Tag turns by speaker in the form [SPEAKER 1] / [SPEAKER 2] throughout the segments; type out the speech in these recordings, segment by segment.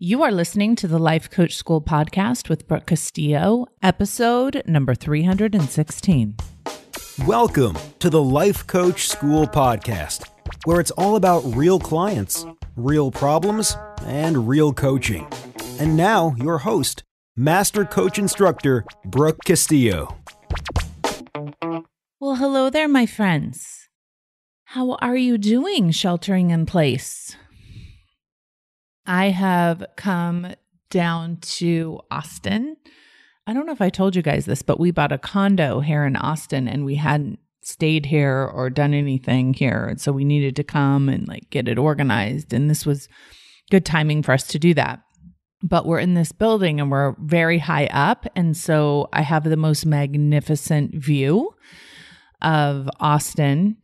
[SPEAKER 1] You are listening to the Life Coach School podcast with Brooke Castillo, episode number 316.
[SPEAKER 2] Welcome to the Life Coach School podcast, where it's all about real clients, real problems, and real coaching. And now, your host, Master Coach Instructor, Brooke Castillo.
[SPEAKER 1] Well, hello there, my friends. How are you doing sheltering in place? I have come down to Austin. I don't know if I told you guys this, but we bought a condo here in Austin and we hadn't stayed here or done anything here. And so we needed to come and get it organized. And this was good timing for us to do that. But we're in this building and we're very high up. And so I have the most magnificent view of Austin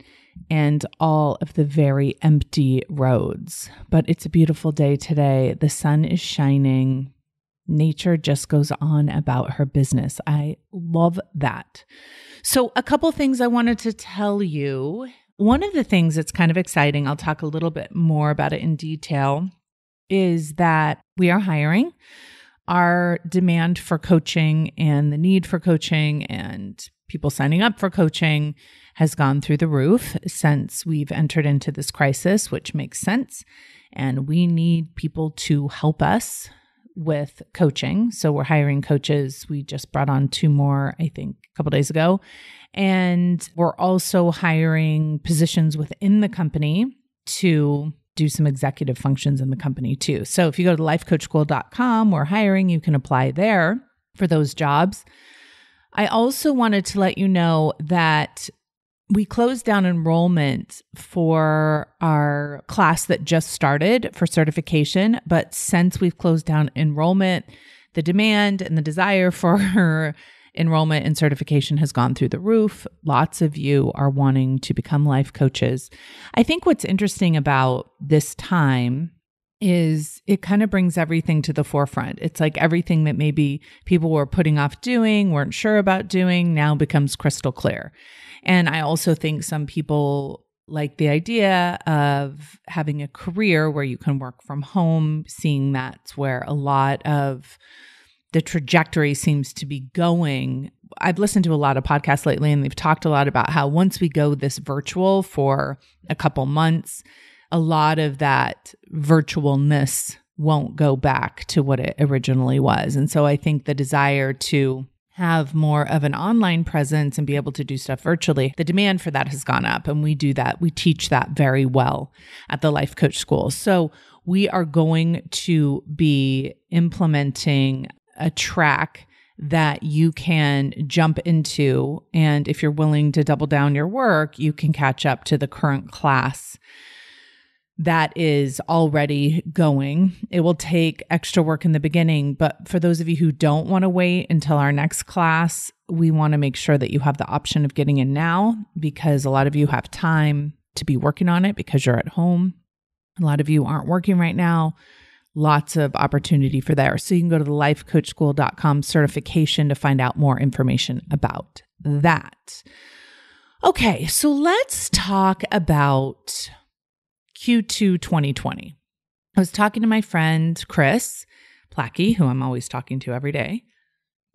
[SPEAKER 1] and all of the very empty roads. But it's a beautiful day today. The sun is shining. Nature just goes on about her business. I love that. So a couple things I wanted to tell you. One of the things that's kind of exciting, I'll talk a little bit more about it in detail, is that we are hiring. Our demand for coaching and the need for coaching and people signing up for coaching has gone through the roof since we've entered into this crisis, which makes sense. And we need people to help us with coaching. So we're hiring coaches. We just brought on 2 more, I think, a couple days ago. And we're also hiring positions within the company to do some executive functions in the company too. So if you go to lifecoachschool.com, we're hiring. You can apply there for those jobs. I also wanted to let you know that we closed down enrollment for our class that just started for certification. But since we've closed down enrollment, the demand and the desire for enrollment and certification has gone through the roof. Lots of you are wanting to become life coaches. I think what's interesting about this time is it kind of brings everything to the forefront. It's like everything that maybe people were putting off doing, weren't sure about doing, now becomes crystal clear. And I also think some people like the idea of having a career where you can work from home, seeing that's where a lot of the trajectory seems to be going. I've listened to a lot of podcasts lately, and they've talked a lot about how once we go this virtual for a couple months, a lot of that virtualness won't go back to what it originally was. And so I think the desire to have more of an online presence and be able to do stuff virtually, the demand for that has gone up. And we do that. We teach that very well at the Life Coach School. So we are going to be implementing a track that you can jump into. And if you're willing to double down your work, you can catch up to the current class that is already going. It will take extra work in the beginning, but for those of you who don't want to wait until our next class, we want to make sure that you have the option of getting in now, because a lot of you have time to be working on it because you're at home. A lot of you aren't working right now. Lots of opportunity for there. So you can go to the lifecoachschool.com certification to find out more information about that. Okay, so let's talk about Q2 2020. I was talking to my friend, Chris Plackey, who I'm always talking to every day,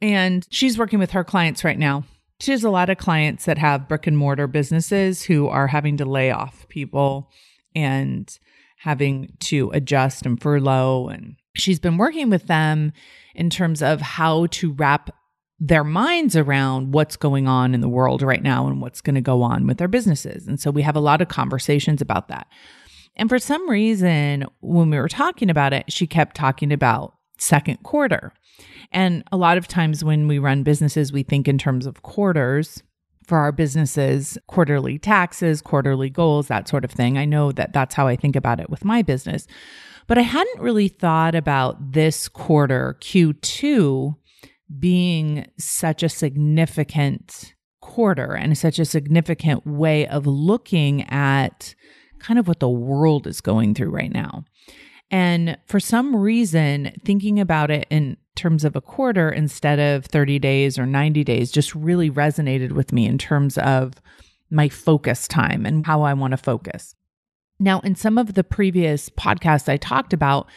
[SPEAKER 1] and she's working with her clients right now. She has a lot of clients that have brick and mortar businesses who are having to lay off people and having to adjust and furlough. And she's been working with them in terms of how to wrap their minds around what's going on in the world right now and what's going to go on with their businesses. And so we have a lot of conversations about that. And for some reason, when we were talking about it, she kept talking about second quarter. And a lot of times when we run businesses, we think in terms of quarters for our businesses, quarterly taxes, quarterly goals, that sort of thing. I know that that's how I think about it with my business. But I hadn't really thought about this quarter, Q2, being such a significant quarter and such a significant way of looking at kind of what the world is going through right now. And for some reason, thinking about it in terms of a quarter instead of 30 days or 90 days just really resonated with me in terms of my focus time and how I want to focus. Now, in some of the previous podcasts I talked about,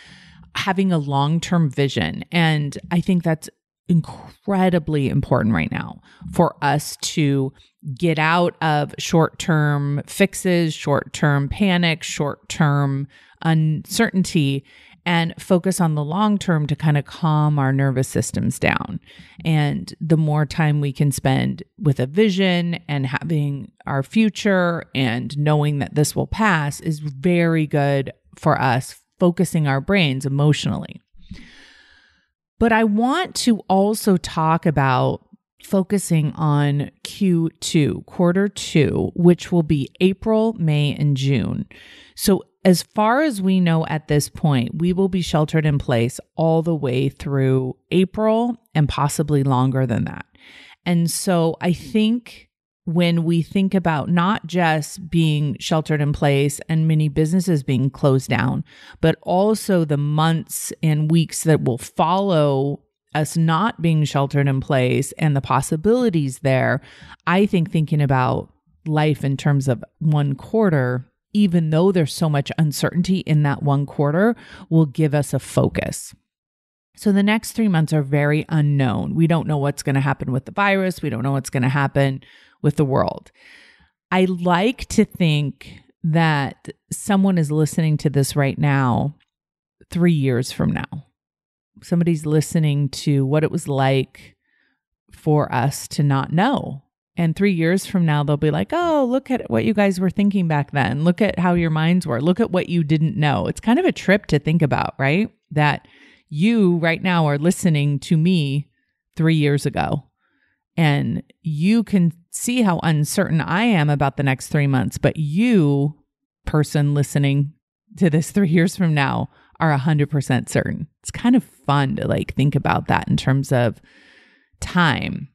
[SPEAKER 1] having a long-term vision. And I think that's incredibly important right now for us to get out of short-term fixes, short-term panic, short-term uncertainty, and focus on the long term to kind of calm our nervous systems down. And the more time we can spend with a vision and having our future and knowing that this will pass is very good for us focusing our brains emotionally. But I want to also talk about focusing on Q2, quarter 2, which will be April, May, and June. So as far as we know at this point, we will be sheltered in place all the way through April and possibly longer than that. And so I think when we think about not just being sheltered in place and many businesses being closed down, but also the months and weeks that will follow us not being sheltered in place and the possibilities there, I think thinking about life in terms of one quarter, even though there's so much uncertainty in that one quarter, will give us a focus. So the next 3 months are very unknown. We don't know what's going to happen with the virus. We don't know what's going to happen with the world. I like to think that someone is listening to this right now 3 years from now. Somebody's listening to what it was like for us to not know. And 3 years from now, they'll be like, oh, look at what you guys were thinking back then. Look at how your minds were. Look at what you didn't know. It's kind of a trip to think about, right? That you right now are listening to me 3 years ago. And you can see how uncertain I am about the next 3 months. But you, person listening to this 3 years from now, are 100% certain. It's kind of fun to think about that in terms of time.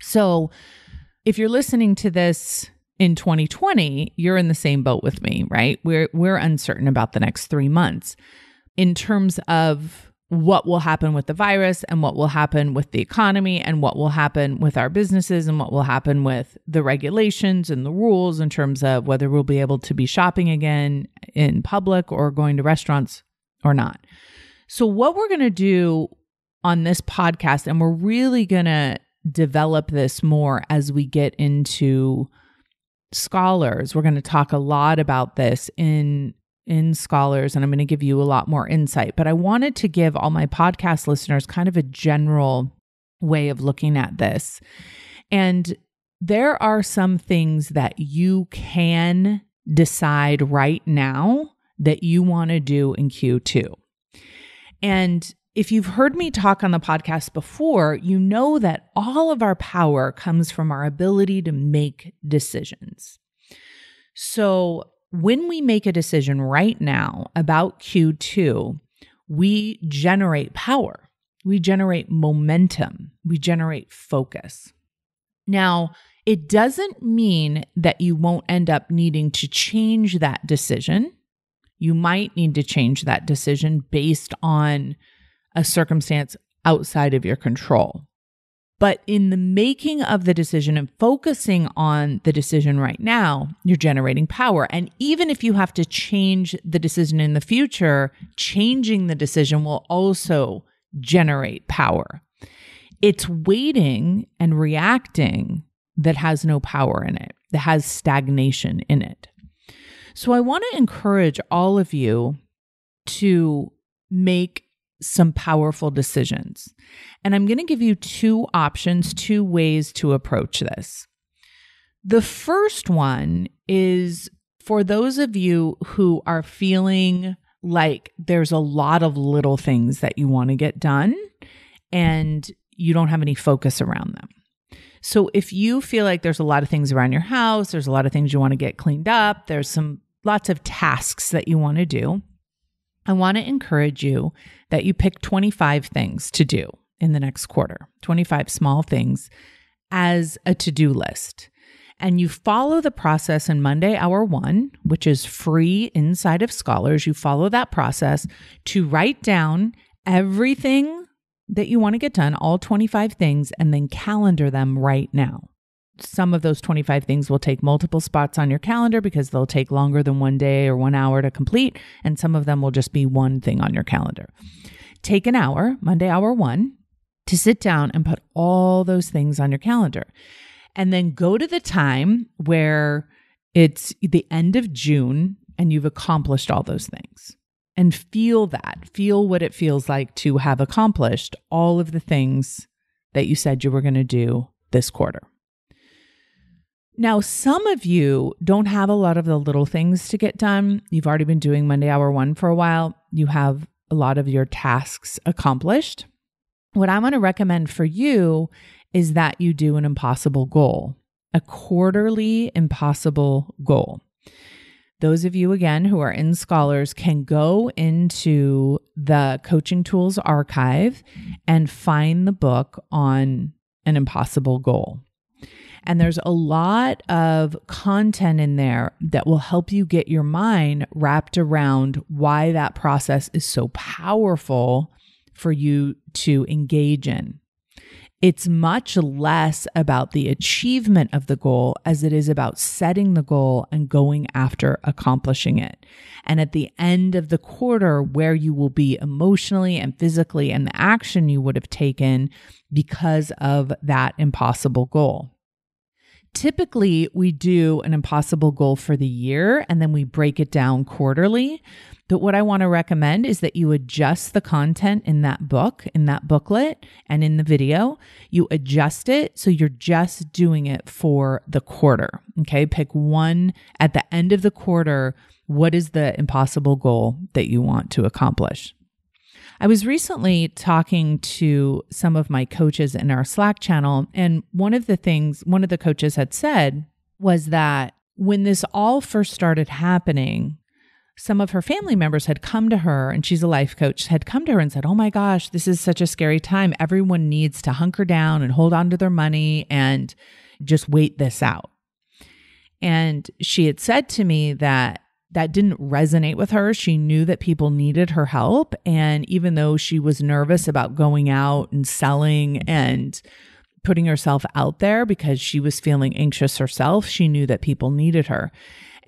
[SPEAKER 1] So if you're listening to this in 2020, you're in the same boat with me, right? We're uncertain about the next 3 months in terms of what will happen with the virus and what will happen with the economy and what will happen with our businesses and what will happen with the regulations and the rules in terms of whether we'll be able to be shopping again in public or going to restaurants or not. So what we're going to do on this podcast, and we're really going to develop this more as we get into Scholars. We're going to talk a lot about this in Scholars, and I'm going to give you a lot more insight. But I wanted to give all my podcast listeners kind of a general way of looking at this. And there are some things that you can decide right now that you want to do in Q2. And if you've heard me talk on the podcast before, you know that all of our power comes from our ability to make decisions. So when we make a decision right now about Q2, we generate power, we generate momentum, we generate focus. Now, it doesn't mean that you won't end up needing to change that decision. You might need to change that decision based on a circumstance outside of your control. But in the making of the decision and focusing on the decision right now, you're generating power. And even if you have to change the decision in the future, changing the decision will also generate power. It's waiting and reacting that has no power in it, that has stagnation in it. So I want to encourage all of you to make some powerful decisions. And I'm going to give you 2 options, 2 ways to approach this. The first one is for those of you who are feeling like there's a lot of little things that you want to get done and you don't have any focus around them. So if you feel like there's a lot of things around your house, there's a lot of things you want to get cleaned up, there's lots of tasks that you want to do, I want to encourage you that you pick 25 things to do in the next quarter, 25 small things as a to-do list. And you follow the process in Monday Hour 1, which is free inside of Scholars. You follow that process to write down everything that you want to get done, all 25 things, and then calendar them right now. some of those 25 things will take multiple spots on your calendar because they'll take longer than 1 day or 1 hour to complete. And some of them will just be one thing on your calendar. Take an hour, Monday hour 1, to sit down and put all those things on your calendar. And then go to the time where it's the end of June and you've accomplished all those things. And feel that. Feel what it feels like to have accomplished all of the things that you said you were going to do this quarter. Now, some of you don't have a lot of the little things to get done. You've already been doing Monday hour 1 for a while. You have a lot of your tasks accomplished. What I want to recommend for you is that you do an impossible goal, a quarterly impossible goal. Those of you, again, who are in Scholars can go into the Coaching Tools archive and find the book on an impossible goal. And there's a lot of content in there that will help you get your mind wrapped around why that process is so powerful for you to engage in. It's much less about the achievement of the goal as it is about setting the goal and going after accomplishing it. And at the end of the quarter, where you will be emotionally and physically and the action you would have taken because of that impossible goal. Typically, we do an impossible goal for the year and then we break it down quarterly. But what I want to recommend is that you adjust the content in that book, in that booklet, and in the video. You adjust it so you're just doing it for the quarter. Okay, pick one at the end of the quarter. What is the impossible goal that you want to accomplish? I was recently talking to some of my coaches in our Slack channel, and one of the coaches had said was that when this all first started happening, some of her family members had come to her, and she's a life coach, had come to her and said, "Oh my gosh, this is such a scary time. Everyone needs to hunker down and hold on to their money and just wait this out." And she had said to me that didn't resonate with her. She knew that people needed her help. And even though she was nervous about going out and selling and putting herself out there because she was feeling anxious herself, she knew that people needed her.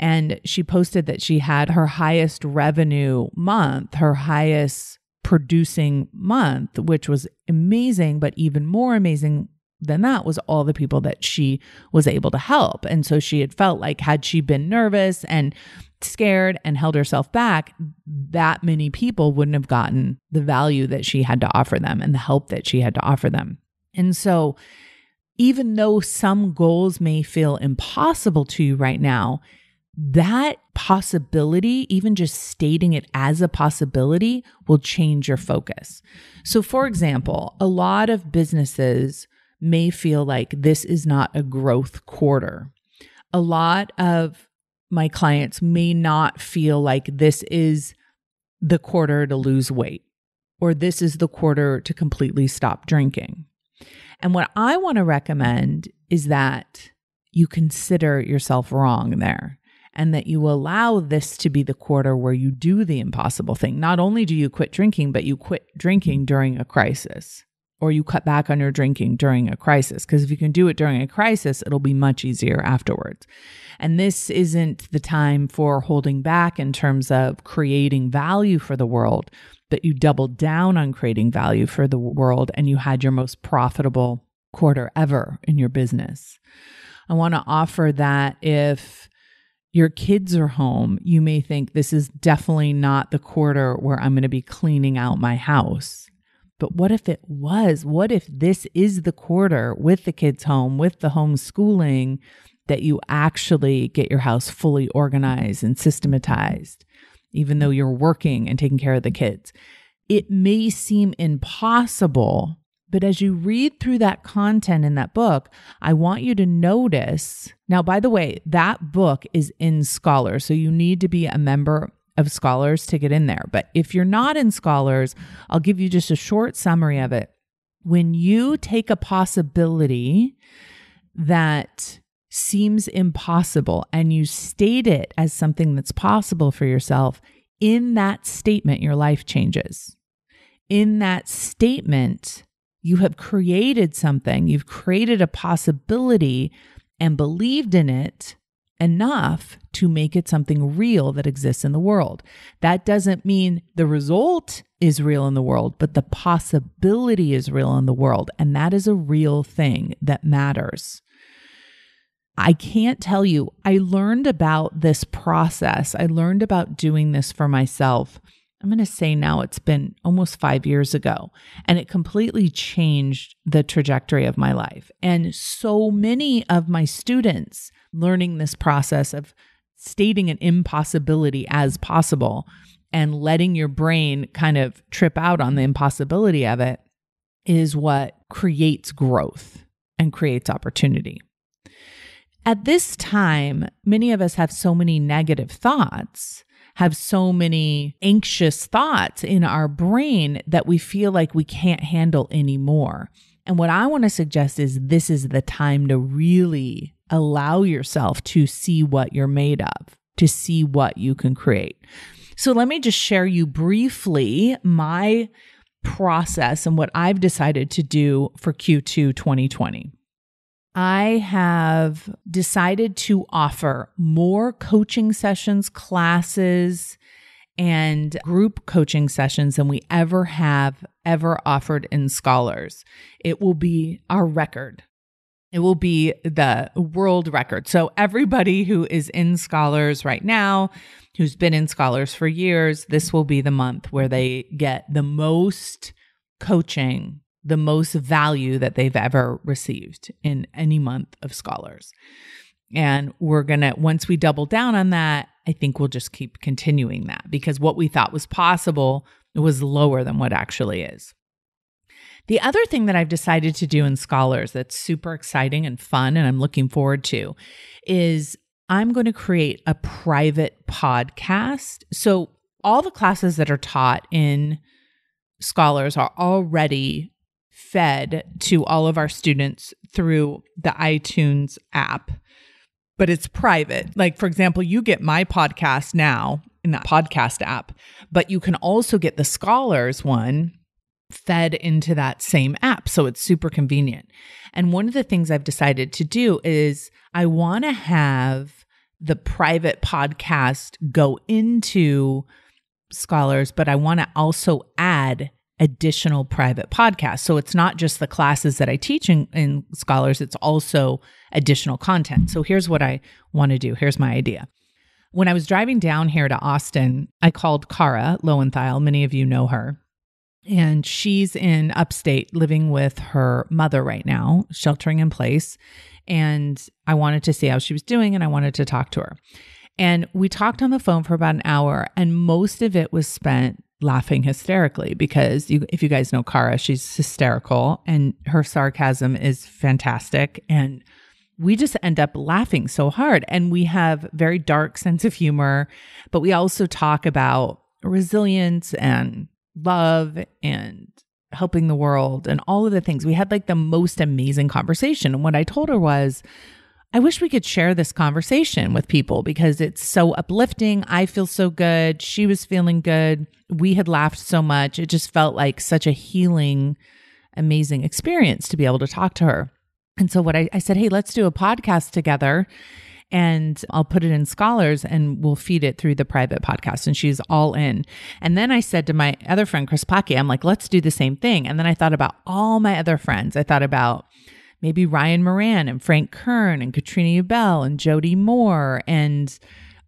[SPEAKER 1] And she posted that she had her highest revenue month, her highest producing month, which was amazing, but even more amazing than that was all the people that she was able to help. And so she had felt like had she been nervous and scared and held herself back, that many people wouldn't have gotten the value that she had to offer them and the help that she had to offer them. And so even though some goals may feel impossible to you right now, that possibility, even just stating it as a possibility, will change your focus. So for example, a lot of businesses may feel like this is not a growth quarter. A lot of my clients may not feel like this is the quarter to lose weight, or this is the quarter to completely stop drinking. And what I want to recommend is that you consider yourself wrong there, and that you allow this to be the quarter where you do the impossible thing. Not only do you quit drinking, but you quit drinking during a crisis, or you cut back on your drinking during a crisis. Because if you can do it during a crisis, it'll be much easier afterwards. And this isn't the time for holding back in terms of creating value for the world, but you doubled down on creating value for the world and you had your most profitable quarter ever in your business. I want to offer that if your kids are home, you may think this is definitely not the quarter where I'm going to be cleaning out my house. But what if it was? What if this is the quarter with the kids home, with the homeschooling, that you actually get your house fully organized and systematized, even though you're working and taking care of the kids? It may seem impossible, but as you read through that content in that book, I want you to notice. Now, by the way, that book is in Scholars, so you need to be a member of Scholars to get in there. But if you're not in Scholars, I'll give you just a short summary of it. When you take a possibility that seems impossible and you state it as something that's possible for yourself, in that statement, your life changes. In that statement, you have created something. You've created a possibility and believed in it enough to make it something real that exists in the world. That doesn't mean the result is real in the world, but the possibility is real in the world. And that is a real thing that matters. I can't tell you, I learned about this process. I learned about doing this for myself. I'm going to say now it's been almost 5 years ago, and it completely changed the trajectory of my life. And so many of my students learning this process of stating an impossibility as possible and letting your brain kind of trip out on the impossibility of it is what creates growth and creates opportunity. At this time, many of us have so many negative thoughts, have so many anxious thoughts in our brain that we feel like we can't handle anymore. And what I want to suggest is this is the time to really allow yourself to see what you're made of, to see what you can create. So let me just share you briefly my process and what I've decided to do for Q2 2020. I have decided to offer more coaching sessions, classes, and group coaching sessions than we ever offered in Scholars. It will be our record. It will be the world record. So everybody who is in Scholars right now, who's been in Scholars for years, this will be the month where they get the most coaching, the most value that they've ever received in any month of Scholars. And we're going to, once we double down on that, I think we'll just keep continuing that because what we thought was possible was lower than what actually is. The other thing that I've decided to do in Scholars that's super exciting and fun and I'm looking forward to is I'm going to create a private podcast. So all the classes that are taught in Scholars are already fed to all of our students through the iTunes app, but it's private. Like, for example, you get my podcast now in that podcast app, but you can also get the Scholars one fed into that same app. So it's super convenient. And one of the things I've decided to do is I want to have the private podcast go into Scholars, but I want to also add additional private podcasts. So it's not just the classes that I teach in Scholars, it's also additional content. So here's what I want to do. Here's my idea. When I was driving down here to Austin, I called Cara Lowenthal. Many of you know her. And she's in upstate living with her mother right now, sheltering in place. And I wanted to see how she was doing and I wanted to talk to her. And we talked on the phone for about an hour and most of it was spent laughing hysterically because if you guys know Cara, she's hysterical and her sarcasm is fantastic. And we just end up laughing so hard. And we have very dark sense of humor, but we also talk about resilience and love and helping the world and all of the things. We had like the most amazing conversation. And what I told her was, I wish we could share this conversation with people because it's so uplifting. I feel so good. She was feeling good. We had laughed so much. It just felt like such a healing, amazing experience to be able to talk to her. And so what I said, hey, let's do a podcast together and I'll put it in Scholars and we'll feed it through the private podcast. And she's all in. And then I said to my other friend, Chris Pocky, I'm like, let's do the same thing. And then I thought about all my other friends. I thought about maybe Ryan Moran and Frank Kern and Katrina Ubell and Jody Moore and,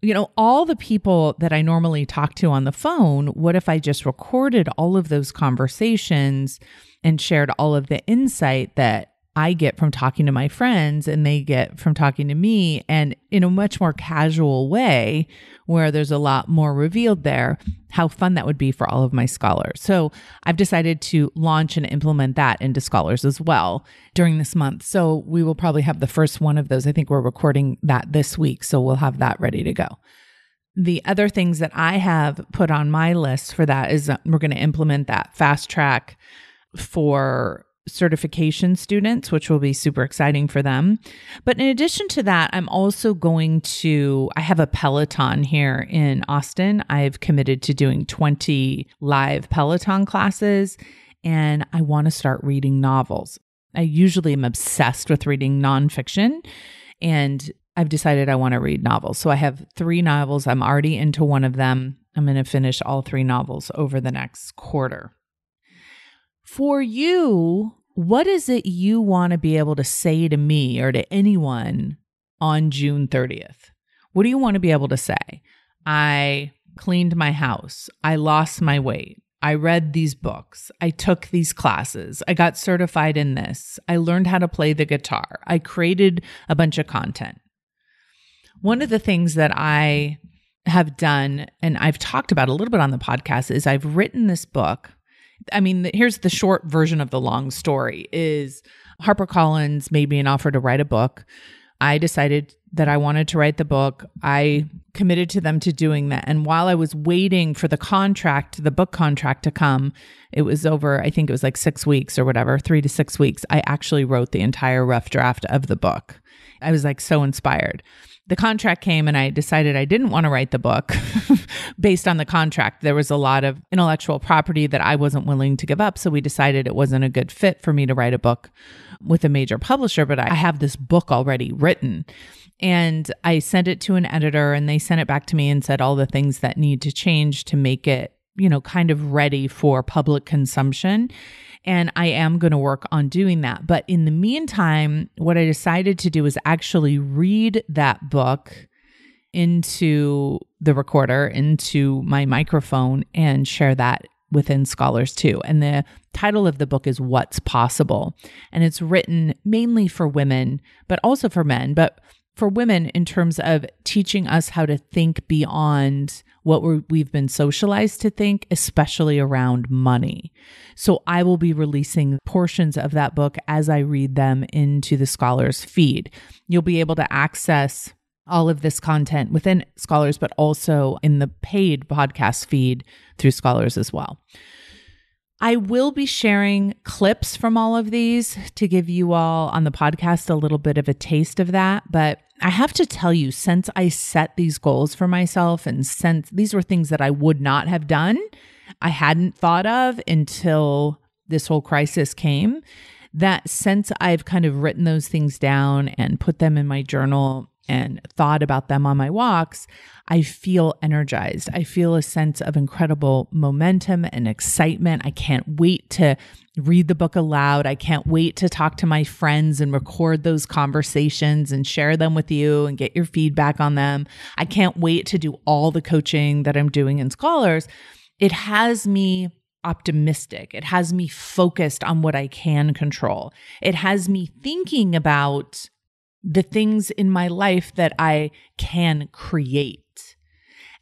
[SPEAKER 1] you know, all the people that I normally talk to on the phone. What if I just recorded all of those conversations and shared all of the insight that I get from talking to my friends and they get from talking to me, and in a much more casual way where there's a lot more revealed there, how fun that would be for all of my scholars. So I've decided to launch and implement that into Scholars as well during this month. So we will probably have the first one of those. I think we're recording that this week. So we'll have that ready to go. The other things that I have put on my list for that is we're going to implement that fast track for certification students, which will be super exciting for them. But in addition to that, I'm also I have a Peloton here in Austin. I've committed to doing 20 live Peloton classes, and I want to start reading novels. I usually am obsessed with reading nonfiction, And I've decided I want to read novels. So I have 3 novels. I'm already into one of them. I'm going to finish all 3 novels over the next quarter. For you, what is it you want to be able to say to me or to anyone on June 30th? What do you want to be able to say? I cleaned my house. I lost my weight. I read these books. I took these classes. I got certified in this. I learned how to play the guitar. I created a bunch of content. One of the things that I have done, and I've talked about a little bit on the podcast, is I've written this book. I mean, here's the short version of the long story is HarperCollins made me an offer to write a book. I decided that I wanted to write the book. I committed to them to doing that. And while I was waiting for the book contract to come, it was over, I think it was like 6 weeks or whatever, 3 to 6 weeks. I actually wrote the entire rough draft of the book. I was like so inspired. The contract came and I decided I didn't want to write the book based on the contract. There was a lot of intellectual property that I wasn't willing to give up. So we decided it wasn't a good fit for me to write a book with a major publisher, but I have this book already written. And I sent it to an editor and they sent it back to me and said all the things that need to change to make it, kind of ready for public consumption. And I am going to work on doing that. But in the meantime, what I decided to do is actually read that book into the recorder, into my microphone, and share that within Scholars too. And the title of the book is What's Possible. And it's written mainly for women, but also for men, but for women in terms of teaching us how to think beyond what we've been socialized to think, especially around money. So I will be releasing portions of that book as I read them into the Scholars feed. You'll be able to access all of this content within Scholars, but also in the paid podcast feed through Scholars as well. I will be sharing clips from all of these to give you all on the podcast a little bit of a taste of that. But I have to tell you, since I set these goals for myself and since these were things that I would not have done, I hadn't thought of until this whole crisis came, that since I've kind of written those things down and put them in my journal and thought about them on my walks, I feel energized. I feel a sense of incredible momentum and excitement. I can't wait to read the book aloud. I can't wait to talk to my friends and record those conversations and share them with you and get your feedback on them. I can't wait to do all the coaching that I'm doing in Scholars. It has me optimistic. It has me focused on what I can control. It has me thinking about the things in my life that I can create.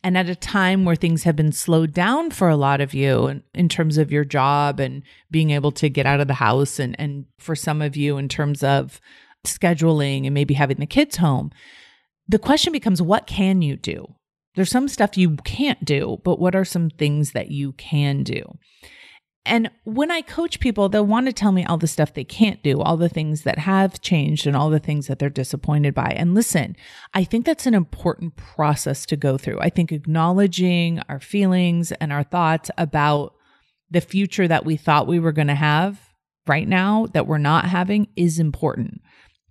[SPEAKER 1] And at a time where things have been slowed down for a lot of you in terms of your job and being able to get out of the house, and for some of you in terms of scheduling and maybe having the kids home, the question becomes, what can you do? There's some stuff you can't do, but what are some things that you can do? And when I coach people, they'll want to tell me all the stuff they can't do, all the things that have changed and all the things that they're disappointed by. And listen, I think that's an important process to go through. I think acknowledging our feelings and our thoughts about the future that we thought we were going to have right now that we're not having is important.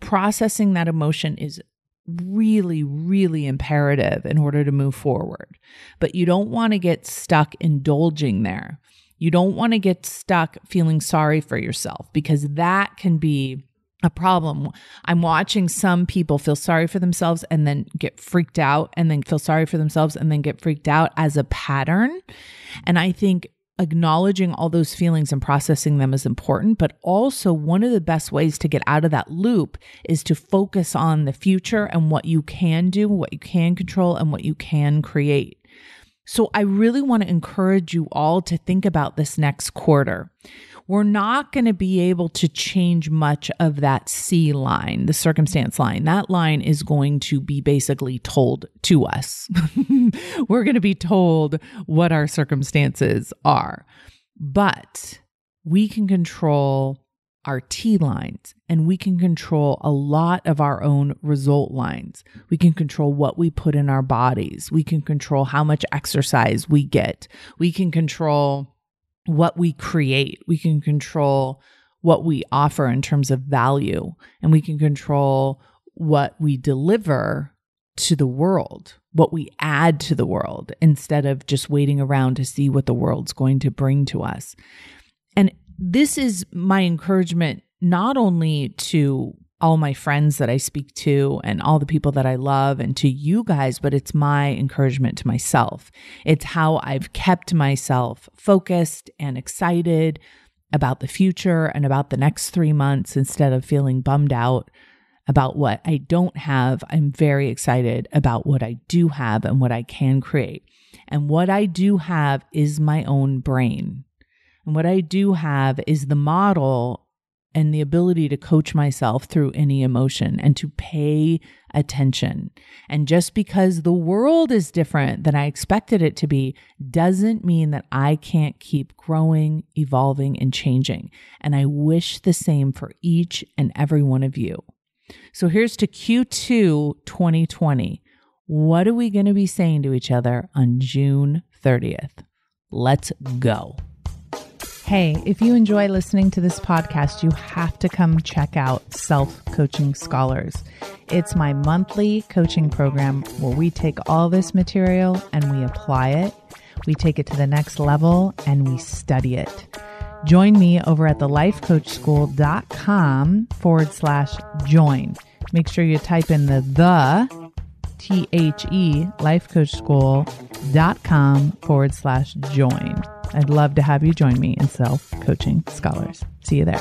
[SPEAKER 1] Processing that emotion is really, really imperative in order to move forward. But you don't want to get stuck indulging there. You don't want to get stuck feeling sorry for yourself, because that can be a problem. I'm watching some people feel sorry for themselves and then get freaked out, and then feel sorry for themselves and then get freaked out as a pattern. And I think acknowledging all those feelings and processing them is important, but also one of the best ways to get out of that loop is to focus on the future and what you can do, what you can control, and what you can create. So I really want to encourage you all to think about this next quarter. We're not going to be able to change much of that C line, the circumstance line. That line is going to be basically told to us. We're going to be told what our circumstances are. But we can control our T lines, and we can control a lot of our own result lines. We can control what we put in our bodies. We can control how much exercise we get. We can control what we create. We can control what we offer in terms of value, and we can control what we deliver to the world, what we add to the world, instead of just waiting around to see what the world's going to bring to us. And this is my encouragement, not only to all my friends that I speak to and all the people that I love and to you guys, but it's my encouragement to myself. It's how I've kept myself focused and excited about the future and about the next 3 months instead of feeling bummed out about what I don't have. I'm very excited about what I do have and what I can create. And what I do have is my own brain. And what I do have is the model and the ability to coach myself through any emotion and to pay attention. And just because the world is different than I expected it to be doesn't mean that I can't keep growing, evolving, and changing. And I wish the same for each and every one of you. So here's to Q2 2020. What are we going to be saying to each other on June 30th? Let's go. Hey, if you enjoy listening to this podcast, you have to come check out Self-Coaching Scholars. It's my monthly coaching program where we take all this material and we apply it. We take it to the next level and we study it. Join me over at thelifecoachschool.com/join. Make sure you type in the THE lifecoachschool.com/join. I'd love to have you join me in Self-Coaching Scholars. See you there.